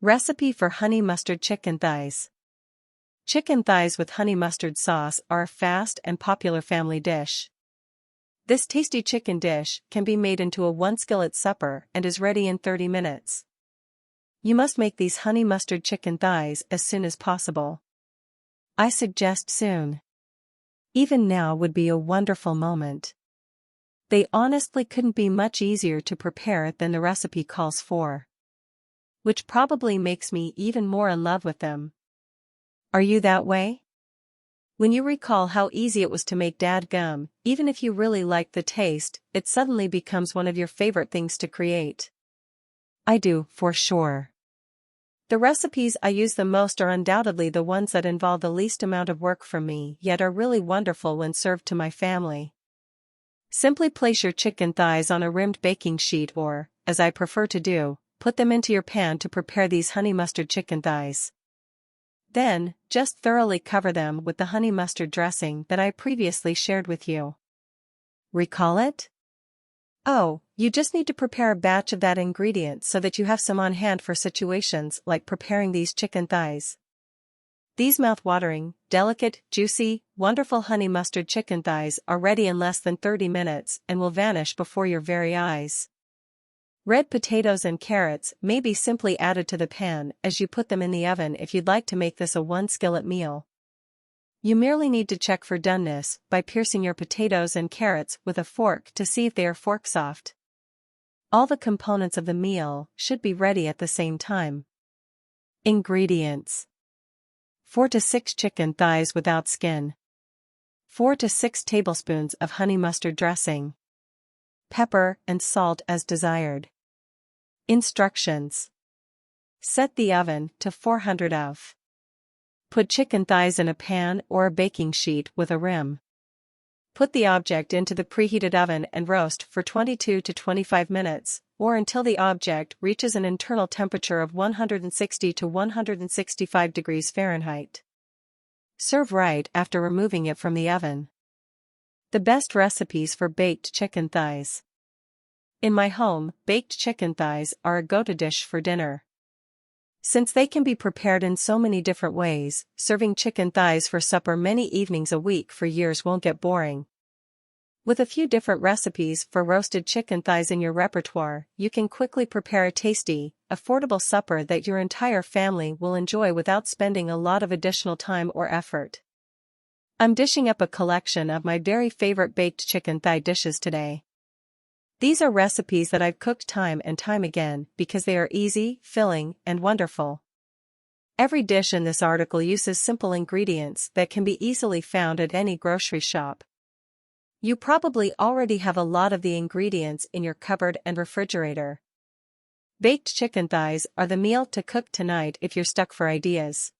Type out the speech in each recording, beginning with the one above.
Recipe for honey mustard chicken thighs. Chicken thighs with honey mustard sauce are a fast and popular family dish. This tasty chicken dish can be made into a one-skillet supper and is ready in 30 minutes. You must make these honey mustard chicken thighs as soon as possible. I suggest soon. Even now would be a wonderful moment. They honestly couldn't be much easier to prepare than the recipe calls for. Which probably makes me even more in love with them. Are you that way? When you recall how easy it was to make dadgum, even if you really liked the taste, it suddenly becomes one of your favorite things to create. I do, for sure. The recipes I use the most are undoubtedly the ones that involve the least amount of work from me, yet are really wonderful when served to my family. Simply place your chicken thighs on a rimmed baking sheet or, as I prefer to do, put them into your pan to prepare these honey mustard chicken thighs. Then, just thoroughly cover them with the honey mustard dressing that I previously shared with you. Recall it? Oh, you just need to prepare a batch of that ingredient so that you have some on hand for situations like preparing these chicken thighs. These mouth-watering, delicate, juicy, wonderful honey mustard chicken thighs are ready in less than 30 minutes and will vanish before your very eyes. Red potatoes and carrots may be simply added to the pan as you put them in the oven if you'd like to make this a one-skillet meal. You merely need to check for doneness by piercing your potatoes and carrots with a fork to see if they are fork soft. All the components of the meal should be ready at the same time. Ingredients: 4 to 6 chicken thighs without skin, 4 to 6 tablespoons of honey mustard dressing, pepper and salt as desired. Instructions: set the oven to 400 F. Put chicken thighs in a pan or a baking sheet with a rim. Put the object into the preheated oven and roast for 22 to 25 minutes, or until the object reaches an internal temperature of 160 to 165 degrees Fahrenheit. Serve right after removing it from the oven. The best recipes for baked chicken thighs. In my home, baked chicken thighs are a go-to dish for dinner. Since they can be prepared in so many different ways, serving chicken thighs for supper many evenings a week for years won't get boring. With a few different recipes for roasted chicken thighs in your repertoire, you can quickly prepare a tasty, affordable supper that your entire family will enjoy without spending a lot of additional time or effort. I'm dishing up a collection of my very favorite baked chicken thigh dishes today. These are recipes that I've cooked time and time again because they are easy, filling, and wonderful. Every dish in this article uses simple ingredients that can be easily found at any grocery shop. You probably already have a lot of the ingredients in your cupboard and refrigerator. Baked chicken thighs are the meal to cook tonight if you're stuck for ideas.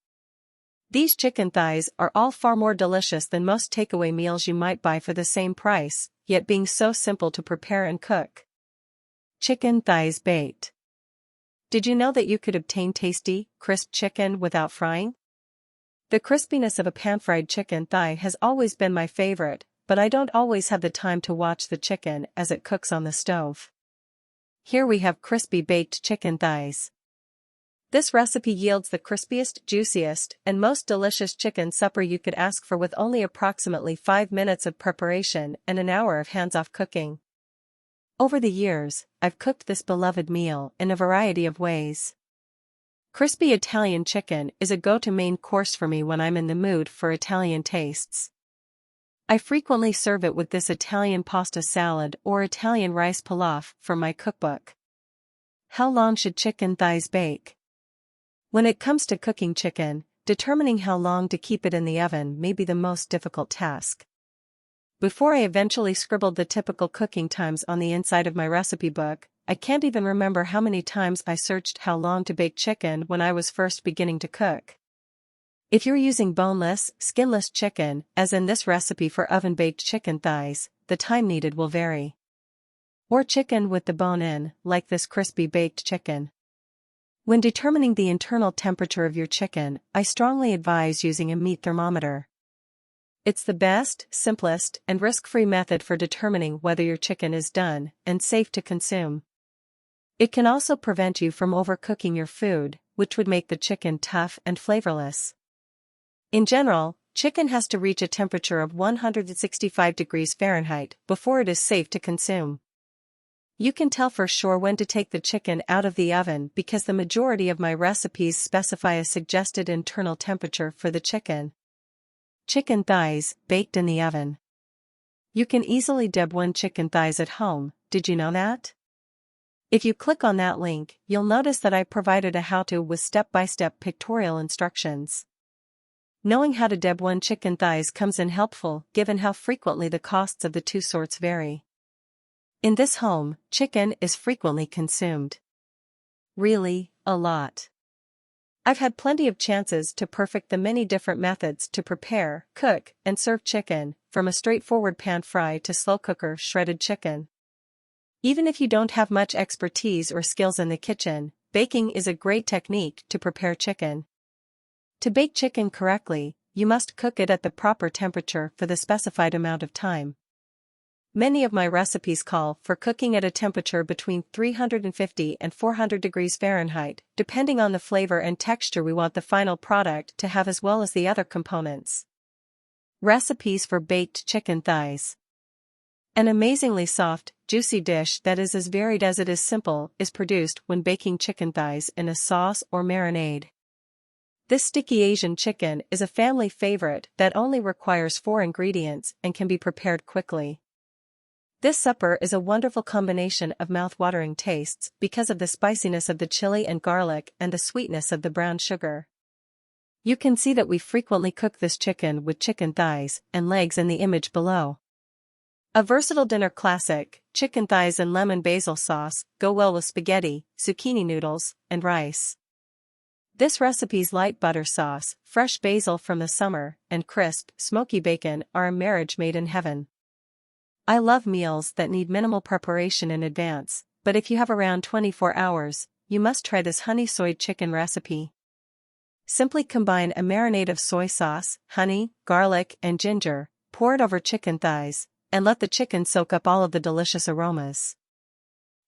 These chicken thighs are all far more delicious than most takeaway meals you might buy for the same price, yet being so simple to prepare and cook. Chicken thighs baked. Did you know that you could obtain tasty, crisp chicken without frying? The crispiness of a pan-fried chicken thigh has always been my favorite, but I don't always have the time to watch the chicken as it cooks on the stove. Here we have crispy baked chicken thighs. This recipe yields the crispiest, juiciest, and most delicious chicken supper you could ask for with only approximately 5 minutes of preparation and an hour of hands-off cooking. Over the years, I've cooked this beloved meal in a variety of ways. Crispy Italian chicken is a go-to main course for me when I'm in the mood for Italian tastes. I frequently serve it with this Italian pasta salad or Italian rice pilaf from my cookbook. How long should chicken thighs bake? When it comes to cooking chicken, determining how long to keep it in the oven may be the most difficult task. Before I eventually scribbled the typical cooking times on the inside of my recipe book, I can't even remember how many times I searched how long to bake chicken when I was first beginning to cook. If you're using boneless, skinless chicken, as in this recipe for oven-baked chicken thighs, the time needed will vary. Or chicken with the bone in, like this crispy baked chicken. When determining the internal temperature of your chicken, I strongly advise using a meat thermometer. It's the best, simplest, and risk-free method for determining whether your chicken is done and safe to consume. It can also prevent you from overcooking your food, which would make the chicken tough and flavorless. In general, chicken has to reach a temperature of 165 degrees Fahrenheit before it is safe to consume. You can tell for sure when to take the chicken out of the oven because the majority of my recipes specify a suggested internal temperature for the chicken. Chicken thighs, baked in the oven. You can easily deb one chicken thighs at home, did you know that? If you click on that link, you'll notice that I provided a how-to with step-by-step pictorial instructions. Knowing how to deb one chicken thighs comes in helpful given how frequently the costs of the two sorts vary. In this home, chicken is frequently consumed. Really, a lot. I've had plenty of chances to perfect the many different methods to prepare, cook, and serve chicken, from a straightforward pan fry to slow cooker shredded chicken. Even if you don't have much expertise or skills in the kitchen, baking is a great technique to prepare chicken. To bake chicken correctly, you must cook it at the proper temperature for the specified amount of time. Many of my recipes call for cooking at a temperature between 350 and 400 degrees Fahrenheit, depending on the flavor and texture we want the final product to have as well as the other components. Recipes for baked chicken thighs. An amazingly soft, juicy dish that is as varied as it is simple is produced when baking chicken thighs in a sauce or marinade. This sticky Asian chicken is a family favorite that only requires 4 ingredients and can be prepared quickly. This supper is a wonderful combination of mouth-watering tastes because of the spiciness of the chili and garlic and the sweetness of the brown sugar. You can see that we frequently cook this chicken with chicken thighs and legs in the image below. A versatile dinner classic, chicken thighs and lemon basil sauce go well with spaghetti, zucchini noodles, and rice. This recipe's light butter sauce, fresh basil from the summer, and crisp, smoky bacon are a marriage made in heaven. I love meals that need minimal preparation in advance, but if you have around 24 hours, you must try this honey soy chicken recipe. Simply combine a marinade of soy sauce, honey, garlic, and ginger, pour it over chicken thighs, and let the chicken soak up all of the delicious aromas.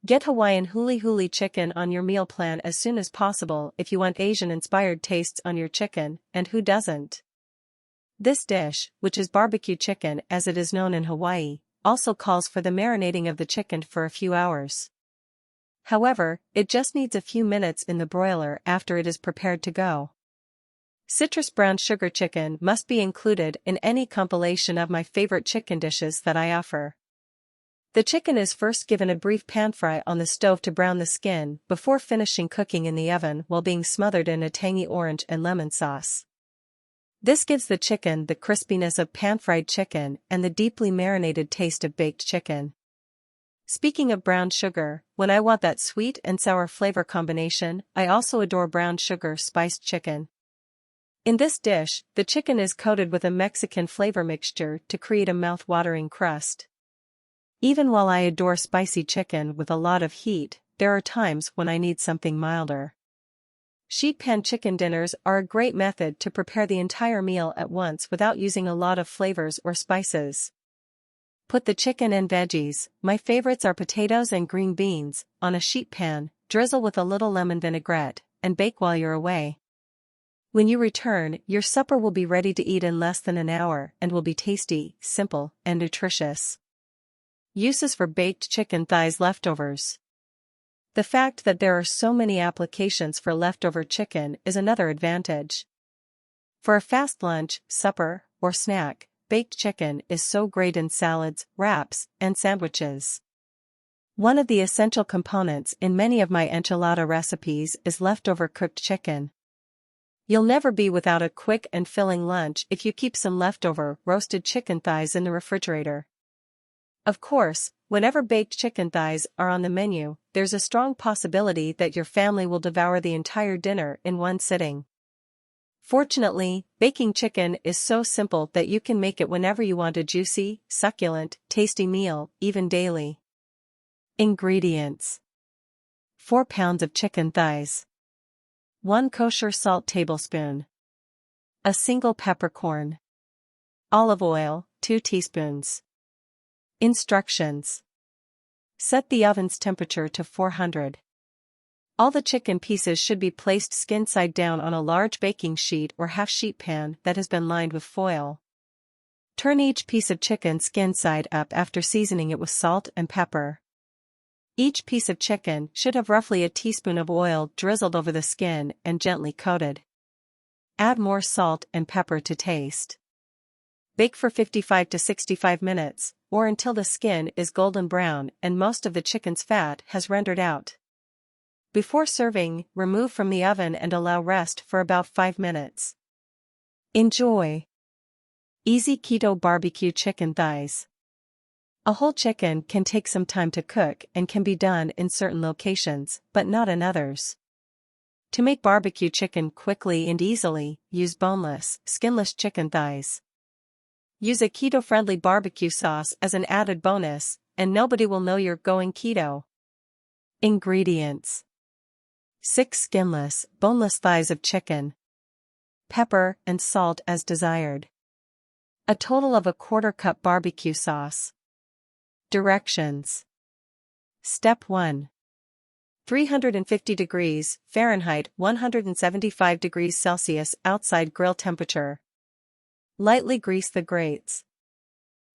Get Hawaiian huli huli chicken on your meal plan as soon as possible if you want Asian-inspired tastes on your chicken, and who doesn't? This dish, which is barbecue chicken as it is known in Hawaii, also calls for the marinating of the chicken for a few hours. However, it just needs a few minutes in the broiler after it is prepared to go. Citrus brown sugar chicken must be included in any compilation of my favorite chicken dishes that I offer. The chicken is first given a brief pan fry on the stove to brown the skin before finishing cooking in the oven while being smothered in a tangy orange and lemon sauce. This gives the chicken the crispiness of pan-fried chicken and the deeply marinated taste of baked chicken. Speaking of brown sugar, when I want that sweet and sour flavor combination, I also adore brown sugar spiced chicken. In this dish, the chicken is coated with a Mexican flavor mixture to create a mouth-watering crust. Even while I adore spicy chicken with a lot of heat, there are times when I need something milder. Sheet pan chicken dinners are a great method to prepare the entire meal at once without using a lot of flavors or spices. Put the chicken and veggies, my favorites are potatoes and green beans, on a sheet pan, drizzle with a little lemon vinaigrette, and bake while you're away. When you return, your supper will be ready to eat in less than an hour and will be tasty, simple, and nutritious. Uses for baked chicken thighs leftovers. The fact that there are so many applications for leftover chicken is another advantage. For a fast lunch, supper, or snack, baked chicken is so great in salads, wraps, and sandwiches. One of the essential components in many of my enchilada recipes is leftover cooked chicken. You'll never be without a quick and filling lunch if you keep some leftover roasted chicken thighs in the refrigerator. Of course, whenever baked chicken thighs are on the menu, there's a strong possibility that your family will devour the entire dinner in one sitting. Fortunately, baking chicken is so simple that you can make it whenever you want a juicy, succulent, tasty meal, even daily. Ingredients: 4 pounds of chicken thighs, 1 kosher salt tablespoon, a single peppercorn, olive oil, 2 teaspoons. Instructions: set the oven's temperature to 400. All the chicken pieces should be placed skin side down on a large baking sheet or half-sheet pan that has been lined with foil. Turn each piece of chicken skin side up after seasoning it with salt and pepper. Each piece of chicken should have roughly a teaspoon of oil drizzled over the skin and gently coated. Add more salt and pepper to taste. Bake for 55 to 65 minutes, or until the skin is golden brown and most of the chicken's fat has rendered out. Before serving, remove from the oven and allow rest for about 5 minutes. Enjoy! Easy Keto Barbecue Chicken Thighs. A whole chicken can take some time to cook and can be done in certain locations, but not in others. To make barbecue chicken quickly and easily, use boneless, skinless chicken thighs. Use a keto-friendly barbecue sauce as an added bonus, and nobody will know you're going keto. Ingredients: 6 skinless, boneless thighs of chicken. Pepper and salt as desired. A total of a 1/4 cup barbecue sauce. Directions. Step 1. 350 degrees Fahrenheit 175 degrees Celsius outside grill temperature. Lightly grease the grates.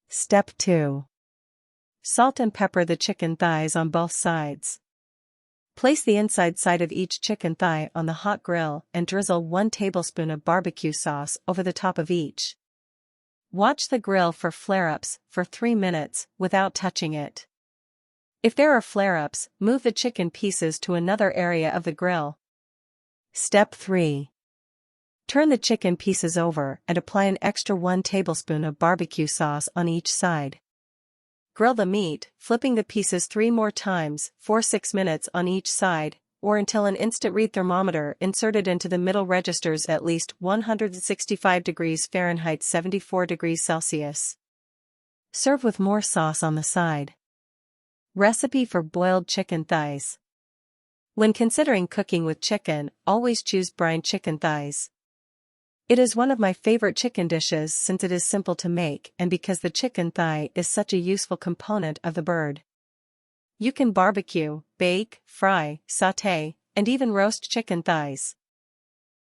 Step 2. Salt and pepper the chicken thighs on both sides. Place the inside side of each chicken thigh on the hot grill and drizzle 1 tablespoon of barbecue sauce over the top of each. Watch the grill for flare-ups for 3 minutes without touching it. If there are flare-ups, move the chicken pieces to another area of the grill. Step 3. Turn the chicken pieces over and apply an extra 1 tablespoon of barbecue sauce on each side. Grill the meat, flipping the pieces 3 more times for 6 minutes on each side, or until an instant read thermometer inserted into the middle registers at least 165 degrees Fahrenheit 74 degrees Celsius. Serve with more sauce on the side. Recipe for boiled chicken thighs. When considering cooking with chicken, always choose brined chicken thighs. It is one of my favorite chicken dishes since it is simple to make and because the chicken thigh is such a useful component of the bird. You can barbecue, bake, fry, sauté, and even roast chicken thighs.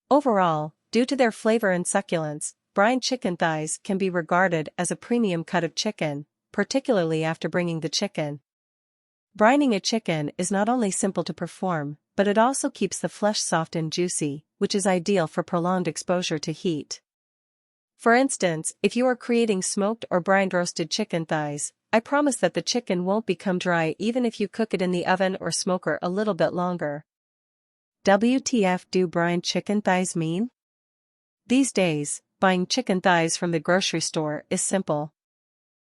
Overall, due to their flavor and succulence, brined chicken thighs can be regarded as a premium cut of chicken, particularly after bringing the chicken. Brining a chicken is not only simple to perform, but it also keeps the flesh soft and juicy, which is ideal for prolonged exposure to heat. For instance, if you are creating smoked or brined roasted chicken thighs, I promise that the chicken won't become dry even if you cook it in the oven or smoker a little bit longer. WTF do brined chicken thighs mean? These days, buying chicken thighs from the grocery store is simple.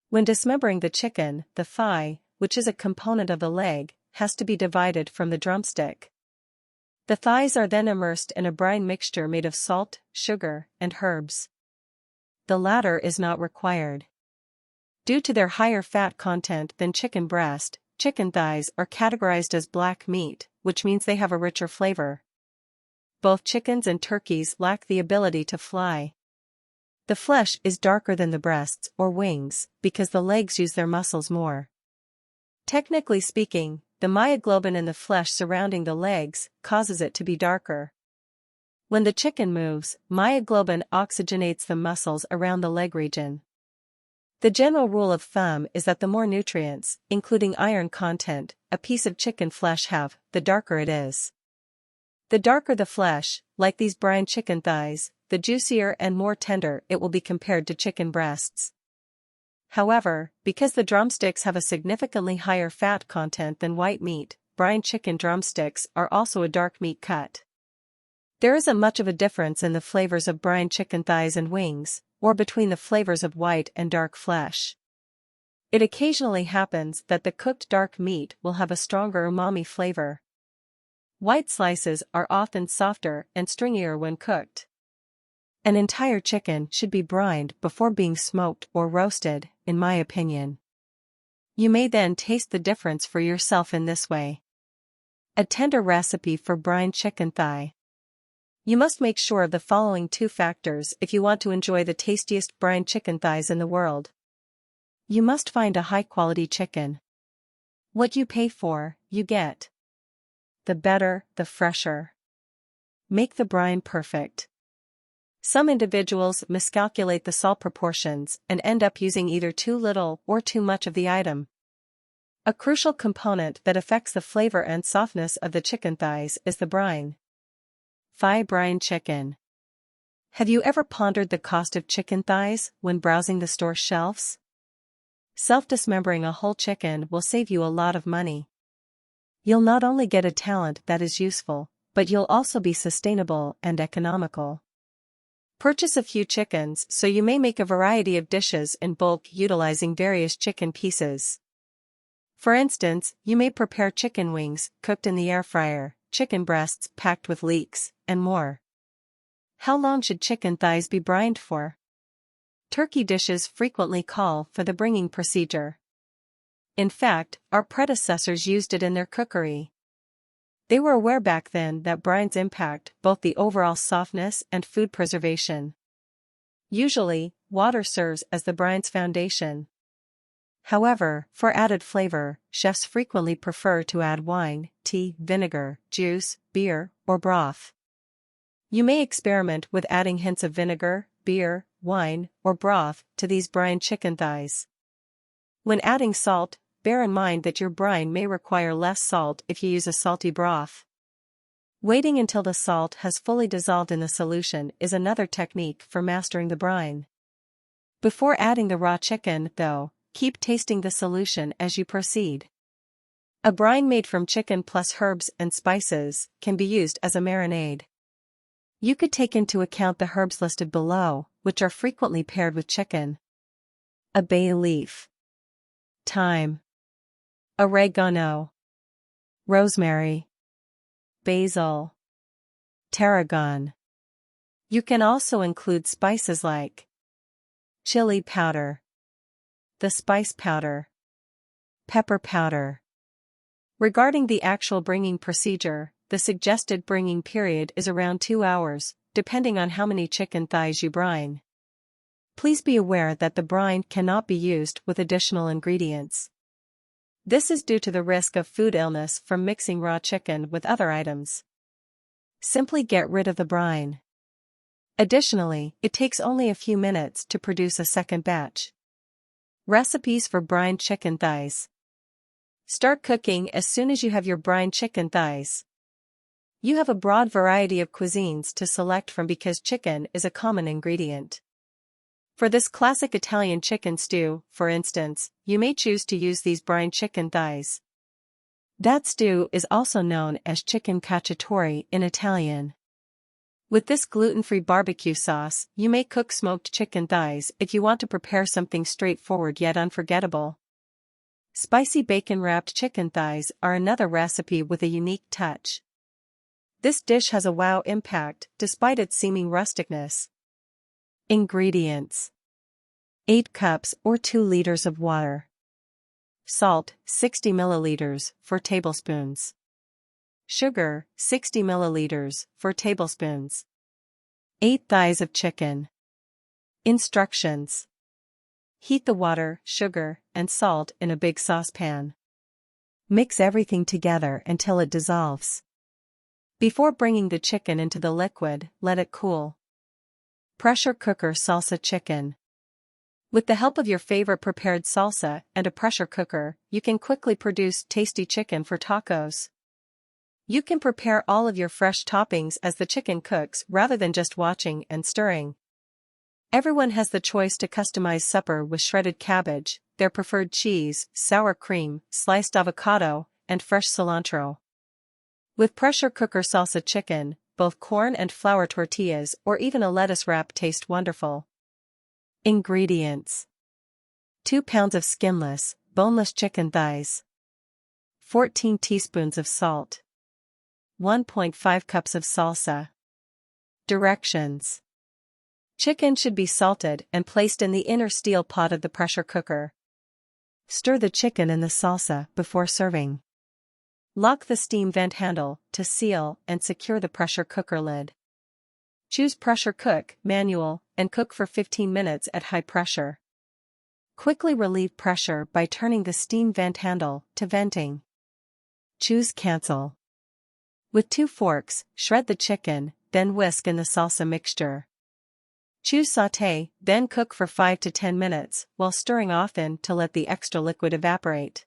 When dismembering the chicken, the thigh, which is a component of the leg, has to be divided from the drumstick. The thighs are then immersed in a brine mixture made of salt, sugar, and herbs. The latter is not required. Due to their higher fat content than chicken breast, chicken thighs are categorized as black meat, which means they have a richer flavor. Both chickens and turkeys lack the ability to fly. The flesh is darker than the breasts or wings because the legs use their muscles more. Technically speaking, the myoglobin in the flesh surrounding the legs causes it to be darker. When the chicken moves, myoglobin oxygenates the muscles around the leg region. The general rule of thumb is that the more nutrients, including iron content, a piece of chicken flesh have, the darker it is. The darker the flesh, like these brined chicken thighs, the juicier and more tender it will be compared to chicken breasts. However, because the drumsticks have a significantly higher fat content than white meat, brined chicken drumsticks are also a dark meat cut. There isn't much of a difference in the flavors of brined chicken thighs and wings, or between the flavors of white and dark flesh. It occasionally happens that the cooked dark meat will have a stronger umami flavor. White slices are often softer and stringier when cooked. An entire chicken should be brined before being smoked or roasted, in my opinion. You may then taste the difference for yourself in this way. A tender recipe for brined chicken thigh. You must make sure of the following 2 factors if you want to enjoy the tastiest brined chicken thighs in the world. You must find a high-quality chicken. What you pay for, you get. the better, the fresher. Make the brine perfect. Some individuals miscalculate the salt proportions and end up using either too little or too much of the item. A crucial component that affects the flavor and softness of the chicken thighs is the brine. Thigh brine chicken. Have you ever pondered the cost of chicken thighs when browsing the store shelves? Self-dismembering a whole chicken will save you a lot of money. You'll not only get a talent that is useful, but you'll also be sustainable and economical. Purchase a few chickens so you may make a variety of dishes in bulk utilizing various chicken pieces. For instance, you may prepare chicken wings cooked in the air fryer, chicken breasts packed with leeks, and more. How long should chicken thighs be brined for? Turkey dishes frequently call for the bringing procedure. In fact, our predecessors used it in their cookery. They were aware back then that brines impact both the overall softness and food preservation. Usually, water serves as the brine's foundation. However, for added flavor, chefs frequently prefer to add wine, tea, vinegar, juice, beer, or broth. You may experiment with adding hints of vinegar, beer, wine, or broth to these brine chicken thighs. When adding salt, bear in mind that your brine may require less salt if you use a salty broth. Waiting until the salt has fully dissolved in the solution is another technique for mastering the brine. Before adding the raw chicken, though, keep tasting the solution as you proceed. A brine made from chicken plus herbs and spices can be used as a marinade. You could take into account the herbs listed below, which are frequently paired with chicken. A bay leaf, thyme, oregano, rosemary, basil, tarragon. You can also include spices like chili powder, the spice powder, pepper powder. Regarding the actual bringing procedure, the suggested bringing period is around 2 hours, depending on how many chicken thighs you brine. Please be aware that the brine cannot be used with additional ingredients. This is due to the risk of food illness from mixing raw chicken with other items. Simply get rid of the brine. Additionally, it takes only a few minutes to produce a second batch. Recipes for brined chicken thighs. Start cooking as soon as you have your brined chicken thighs. You have a broad variety of cuisines to select from because chicken is a common ingredient. For this classic Italian chicken stew, for instance, you may choose to use these brined chicken thighs. That stew is also known as chicken cacciatore in Italian. With this gluten-free barbecue sauce, you may cook smoked chicken thighs if you want to prepare something straightforward yet unforgettable. Spicy bacon-wrapped chicken thighs are another recipe with a unique touch. This dish has a wow impact despite its seeming rusticness. Ingredients: 8 cups or 2 liters of water. Salt, 60 milliliters, 4 tablespoons. Sugar, 60 milliliters, 4 tablespoons. 8 thighs of chicken. Instructions: heat the water, sugar, and salt in a big saucepan. Mix everything together until it dissolves. Before bringing the chicken into the liquid, let it cool. Pressure cooker salsa chicken. With the help of your favorite prepared salsa and a pressure cooker, you can quickly produce tasty chicken for tacos. You can prepare all of your fresh toppings as the chicken cooks rather than just watching and stirring. Everyone has the choice to customize supper with shredded cabbage, their preferred cheese, sour cream, sliced avocado, and fresh cilantro. With pressure cooker salsa chicken, both corn and flour tortillas or even a lettuce wrap taste wonderful. Ingredients: 2 pounds of skinless, boneless chicken thighs. 14 teaspoons of salt. 1.5 cups of salsa. Directions: chicken should be salted and placed in the inner steel pot of the pressure cooker. Stir the chicken in the salsa before serving. Lock the steam vent handle to seal and secure the pressure cooker lid. Choose pressure cook, manual, and cook for 15 minutes at high pressure. Quickly relieve pressure by turning the steam vent handle to venting. Choose cancel. With 2 forks, shred the chicken, then whisk in the salsa mixture. Choose sauté, then cook for 5 to 10 minutes, while stirring often to let the extra liquid evaporate.